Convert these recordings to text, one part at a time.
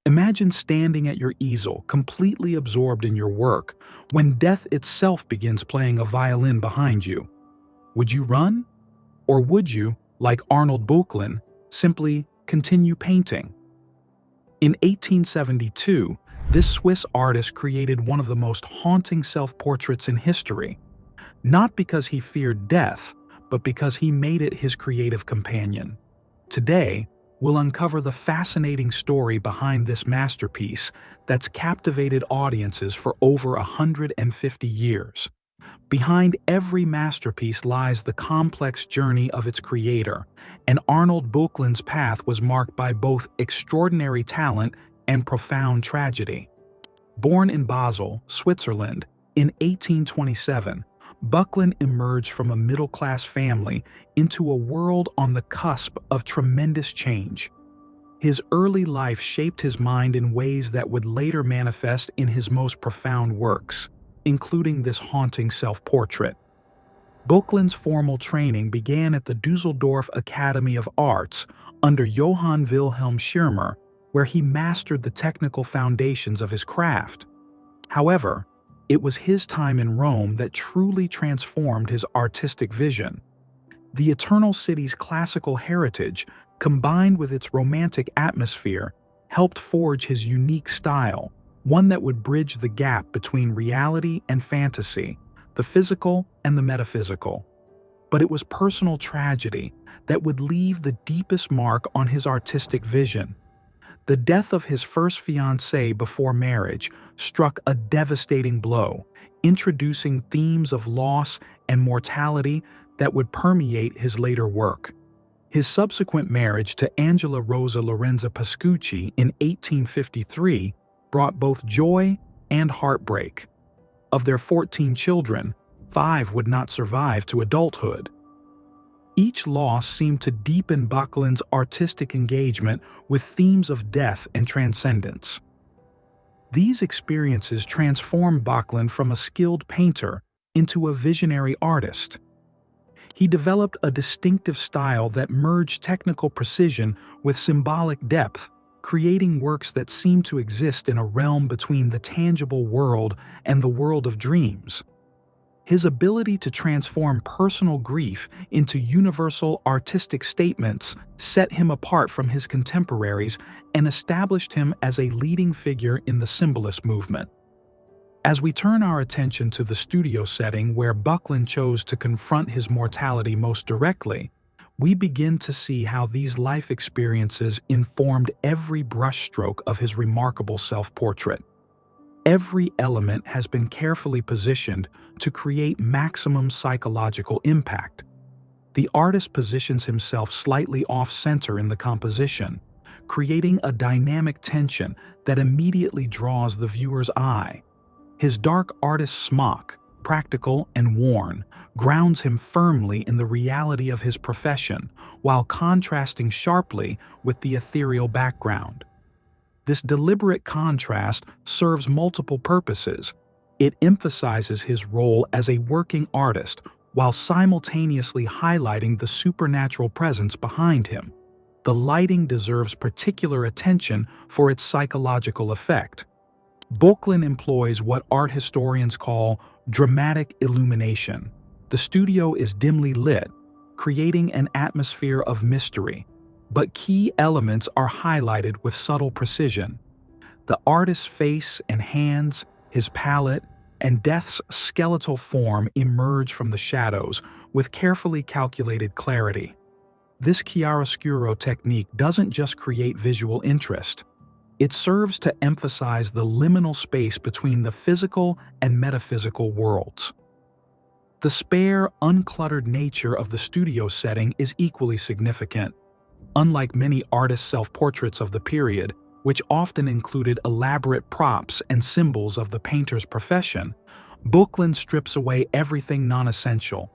Imagine standing at your easel, completely absorbed in your work, when death itself begins playing a violin behind you. Would you run? Or would you, like Arnold Böcklin, simply continue painting? In 1872, this Swiss artist created one of the most haunting self-portraits in history, not because he feared death, but because he made it his creative companion. Today, we'll uncover the fascinating story behind this masterpiece that's captivated audiences for over 150 years. Behind every masterpiece lies the complex journey of its creator, and Arnold Böcklin's path was marked by both extraordinary talent and profound tragedy. Born in Basel, Switzerland, in 1827, Böcklin emerged from a middle-class family into a world on the cusp of tremendous change. His early life shaped his mind in ways that would later manifest in his most profound works, including this haunting self-portrait. Böcklin's formal training began at the Düsseldorf Academy of Arts under Johann Wilhelm Schirmer, where he mastered the technical foundations of his craft. However, it was his time in Rome that truly transformed his artistic vision. The Eternal City's classical heritage, combined with its romantic atmosphere, helped forge his unique style, one that would bridge the gap between reality and fantasy, the physical and the metaphysical. But it was personal tragedy that would leave the deepest mark on his artistic vision. The death of his first fiancée before marriage struck a devastating blow, introducing themes of loss and mortality that would permeate his later work. His subsequent marriage to Angela Rosa Lorenza Pascucci in 1853 brought both joy and heartbreak. Of their 14 children, 5 would not survive to adulthood. Each loss seemed to deepen Böcklin's artistic engagement with themes of death and transcendence. These experiences transformed Böcklin from a skilled painter into a visionary artist. He developed a distinctive style that merged technical precision with symbolic depth, creating works that seemed to exist in a realm between the tangible world and the world of dreams. His ability to transform personal grief into universal artistic statements set him apart from his contemporaries and established him as a leading figure in the Symbolist movement. As we turn our attention to the studio setting where Böcklin chose to confront his mortality most directly, we begin to see how these life experiences informed every brushstroke of his remarkable self-portrait. Every element has been carefully positioned to create maximum psychological impact. The artist positions himself slightly off-center in the composition, creating a dynamic tension that immediately draws the viewer's eye. His dark artist smock, practical and worn, grounds him firmly in the reality of his profession, while contrasting sharply with the ethereal background. This deliberate contrast serves multiple purposes. It emphasizes his role as a working artist while simultaneously highlighting the supernatural presence behind him. The lighting deserves particular attention for its psychological effect. Böcklin employs what art historians call dramatic illumination. The studio is dimly lit, creating an atmosphere of mystery, but key elements are highlighted with subtle precision. The artist's face and hands, his palette, and death's skeletal form emerge from the shadows with carefully calculated clarity. This chiaroscuro technique doesn't just create visual interest. It serves to emphasize the liminal space between the physical and metaphysical worlds. The spare, uncluttered nature of the studio setting is equally significant. Unlike many artists' self-portraits of the period, which often included elaborate props and symbols of the painter's profession, Böcklin strips away everything non-essential.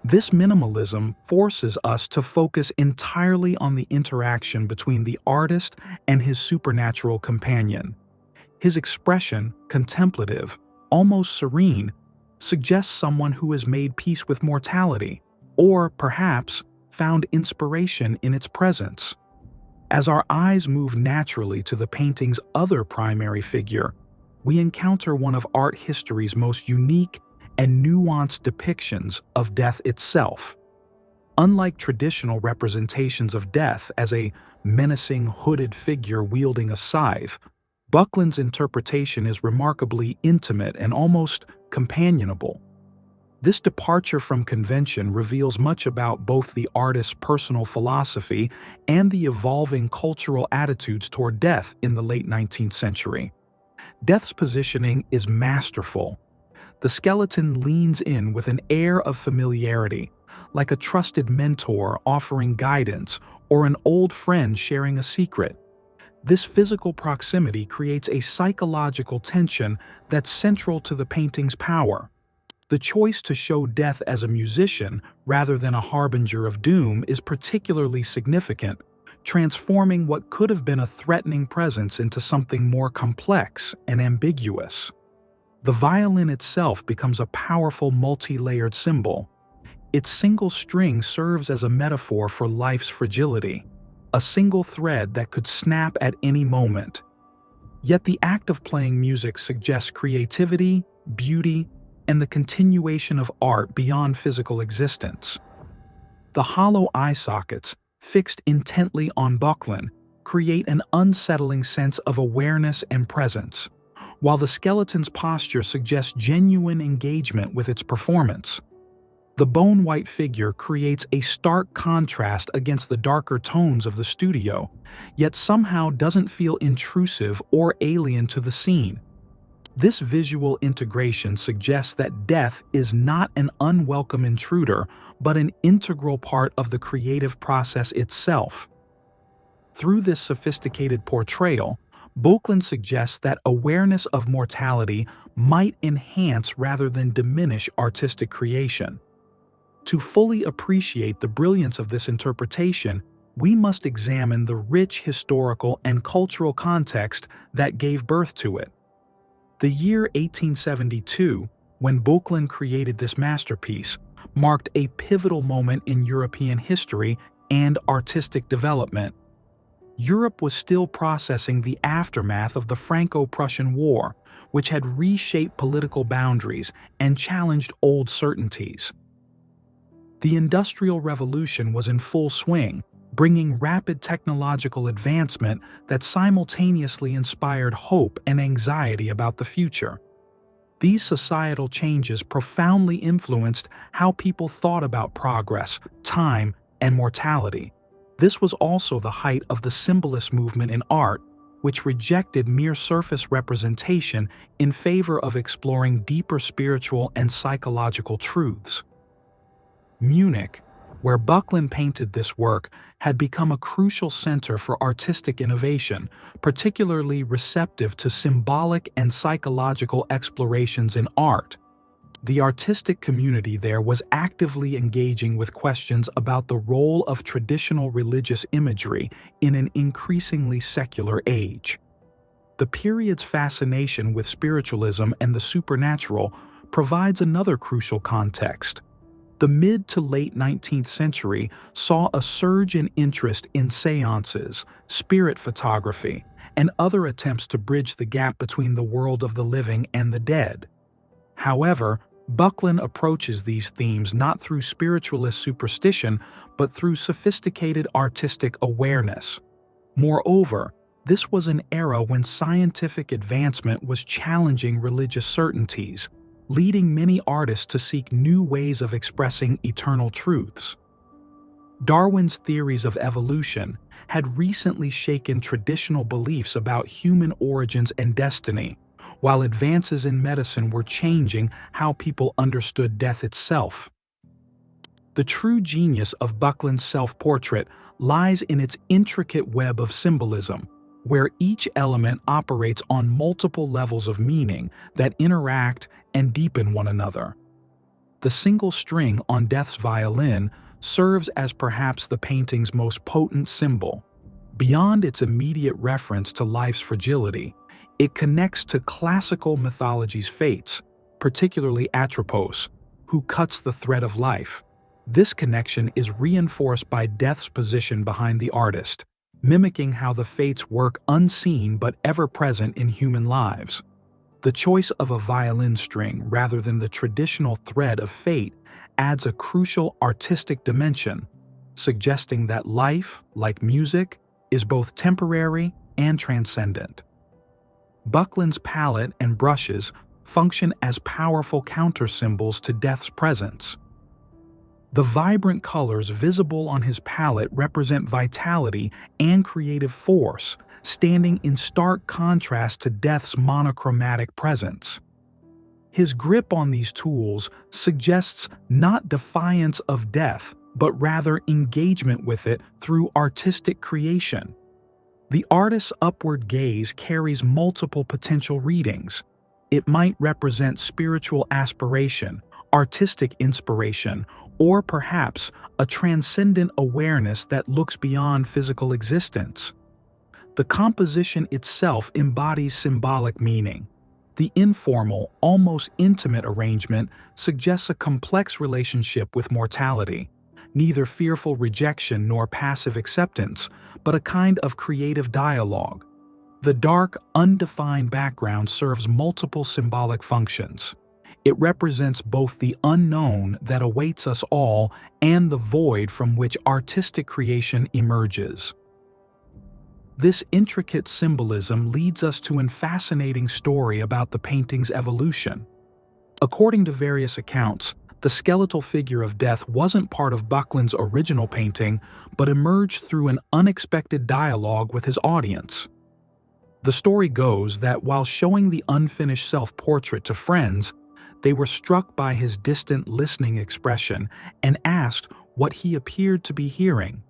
This minimalism forces us to focus entirely on the interaction between the artist and his supernatural companion. His expression, contemplative, almost serene, suggests someone who has made peace with mortality, or perhaps found inspiration in its presence. As our eyes move naturally to the painting's other primary figure, we encounter one of art history's most unique and nuanced depictions of death itself. Unlike traditional representations of death as a menacing hooded figure wielding a scythe, Böcklin's interpretation is remarkably intimate and almost companionable. This departure from convention reveals much about both the artist's personal philosophy and the evolving cultural attitudes toward death in the late 19th century. Death's positioning is masterful. The skeleton leans in with an air of familiarity, like a trusted mentor offering guidance or an old friend sharing a secret. This physical proximity creates a psychological tension that's central to the painting's power. The choice to show death as a musician rather than a harbinger of doom is particularly significant, transforming what could have been a threatening presence into something more complex and ambiguous. The violin itself becomes a powerful multi-layered symbol. Its single string serves as a metaphor for life's fragility, a single thread that could snap at any moment. Yet the act of playing music suggests creativity, beauty, and the continuation of art beyond physical existence. The hollow eye sockets, fixed intently on Böcklin, create an unsettling sense of awareness and presence, while the skeleton's posture suggests genuine engagement with its performance. The bone-white figure creates a stark contrast against the darker tones of the studio, yet somehow doesn't feel intrusive or alien to the scene. This visual integration suggests that death is not an unwelcome intruder, but an integral part of the creative process itself. Through this sophisticated portrayal, Böcklin suggests that awareness of mortality might enhance rather than diminish artistic creation. To fully appreciate the brilliance of this interpretation, we must examine the rich historical and cultural context that gave birth to it. The year 1872, when Böcklin created this masterpiece, marked a pivotal moment in European history and artistic development. Europe was still processing the aftermath of the Franco-Prussian War, which had reshaped political boundaries and challenged old certainties. The Industrial Revolution was in full swing, bringing rapid technological advancement that simultaneously inspired hope and anxiety about the future. These societal changes profoundly influenced how people thought about progress, time, and mortality. This was also the height of the Symbolist movement in art, which rejected mere surface representation in favor of exploring deeper spiritual and psychological truths. Munich, where Böcklin painted this work, had become a crucial center for artistic innovation, particularly receptive to symbolic and psychological explorations in art. The artistic community there was actively engaging with questions about the role of traditional religious imagery in an increasingly secular age. The period's fascination with spiritualism and the supernatural provides another crucial context. The mid to late 19th century saw a surge in interest in seances, spirit photography, and other attempts to bridge the gap between the world of the living and the dead. However, Böcklin approaches these themes not through spiritualist superstition, but through sophisticated artistic awareness. Moreover, this was an era when scientific advancement was challenging religious certainties, leading many artists to seek new ways of expressing eternal truths. Darwin's theories of evolution had recently shaken traditional beliefs about human origins and destiny, while advances in medicine were changing how people understood death itself. The true genius of Böcklin's self-portrait lies in its intricate web of symbolism, where each element operates on multiple levels of meaning that interact and deepen one another. The single string on Death's violin serves as perhaps the painting's most potent symbol. Beyond its immediate reference to life's fragility, it connects to classical mythology's fates, particularly Atropos, who cuts the thread of life. This connection is reinforced by Death's position behind the artist, mimicking how the fates work unseen but ever present in human lives. The choice of a violin string rather than the traditional thread of fate adds a crucial artistic dimension, suggesting that life, like music, is both temporary and transcendent. Böcklin's palette and brushes function as powerful counter-symbols to death's presence. The vibrant colors visible on his palette represent vitality and creative force, standing in stark contrast to death's monochromatic presence. His grip on these tools suggests not defiance of death, but rather engagement with it through artistic creation. The artist's upward gaze carries multiple potential readings. It might represent spiritual aspiration, artistic inspiration, or perhaps a transcendent awareness that looks beyond physical existence. The composition itself embodies symbolic meaning. The informal, almost intimate arrangement suggests a complex relationship with mortality, neither fearful rejection nor passive acceptance, but a kind of creative dialogue. The dark, undefined background serves multiple symbolic functions. It represents both the unknown that awaits us all and the void from which artistic creation emerges. This intricate symbolism leads us to a fascinating story about the painting's evolution. According to various accounts, the skeletal figure of death wasn't part of Böcklin's original painting, but emerged through an unexpected dialogue with his audience. The story goes that while showing the unfinished self-portrait to friends, they were struck by his distant, listening expression and asked what he appeared to be hearing.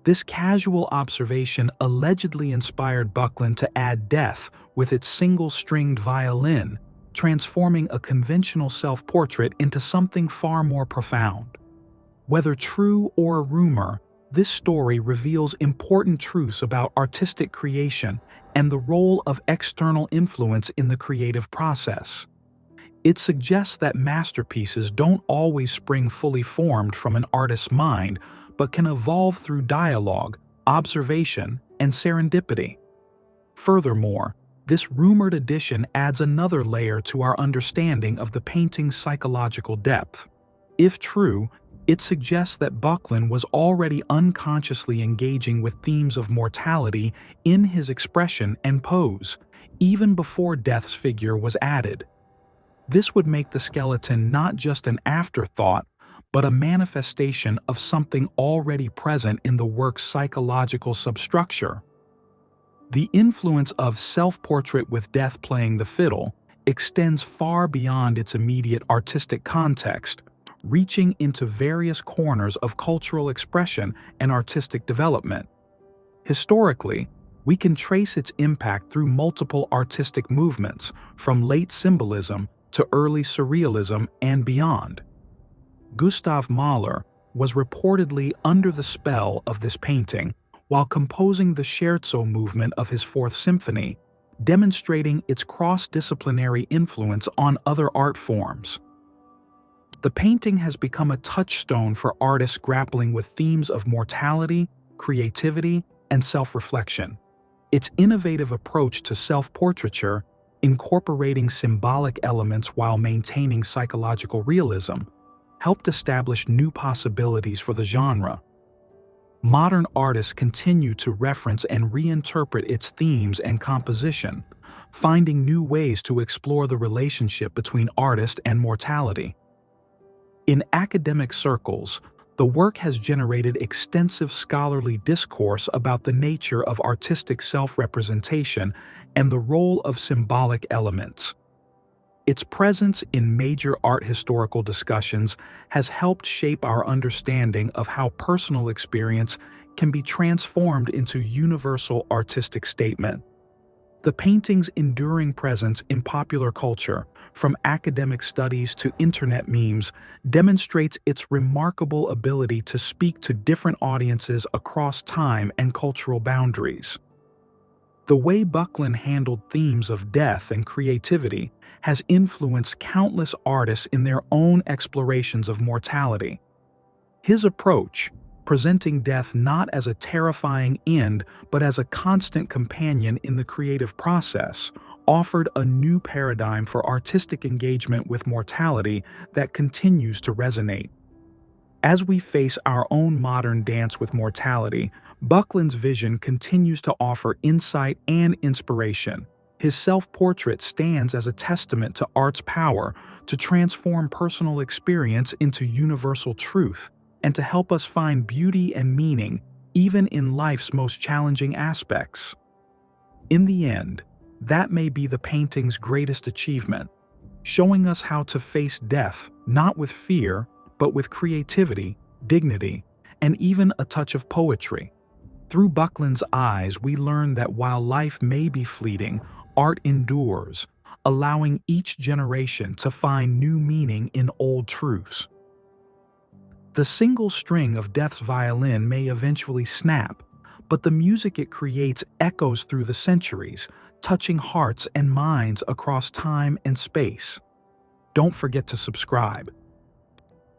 This casual observation allegedly inspired Böcklin to add death with its single-stringed violin, transforming a conventional self-portrait into something far more profound. Whether true or a rumor, this story reveals important truths about artistic creation and the role of external influence in the creative process. It suggests that masterpieces don't always spring fully formed from an artist's mind, but can evolve through dialogue, observation, and serendipity. Furthermore, this rumored addition adds another layer to our understanding of the painting's psychological depth. If true, it suggests that Böcklin was already unconsciously engaging with themes of mortality in his expression and pose, even before death's figure was added. This would make the skeleton not just an afterthought, but a manifestation of something already present in the work's psychological substructure. The influence of self-portrait with death playing the fiddle extends far beyond its immediate artistic context, reaching into various corners of cultural expression and artistic development. Historically, we can trace its impact through multiple artistic movements, from late Symbolism to early Surrealism and beyond. Gustav Mahler was reportedly under the spell of this painting while composing the scherzo movement of his Fourth Symphony, demonstrating its cross-disciplinary influence on other art forms. The painting has become a touchstone for artists grappling with themes of mortality, creativity, and self-reflection. Its innovative approach to self-portraiture, incorporating symbolic elements while maintaining psychological realism, helped establish new possibilities for the genre. Modern artists continue to reference and reinterpret its themes and composition, finding new ways to explore the relationship between artist and mortality. In academic circles, the work has generated extensive scholarly discourse about the nature of artistic self-representation and the role of symbolic elements. Its presence in major art historical discussions has helped shape our understanding of how personal experience can be transformed into universal artistic statement. The painting's enduring presence in popular culture, from academic studies to internet memes, demonstrates its remarkable ability to speak to different audiences across time and cultural boundaries. The way Böcklin handled themes of death and creativity has influenced countless artists in their own explorations of mortality. His approach, presenting death not as a terrifying end but as a constant companion in the creative process, offered a new paradigm for artistic engagement with mortality that continues to resonate. As we face our own modern dance with mortality, Böcklin's vision continues to offer insight and inspiration. His self-portrait stands as a testament to art's power to transform personal experience into universal truth and to help us find beauty and meaning even in life's most challenging aspects. In the end, that may be the painting's greatest achievement, showing us how to face death not with fear, but with creativity, dignity, and even a touch of poetry. Through Böcklin's eyes, we learn that while life may be fleeting, art endures, allowing each generation to find new meaning in old truths. The single string of death's violin may eventually snap, but the music it creates echoes through the centuries, touching hearts and minds across time and space. Don't forget to subscribe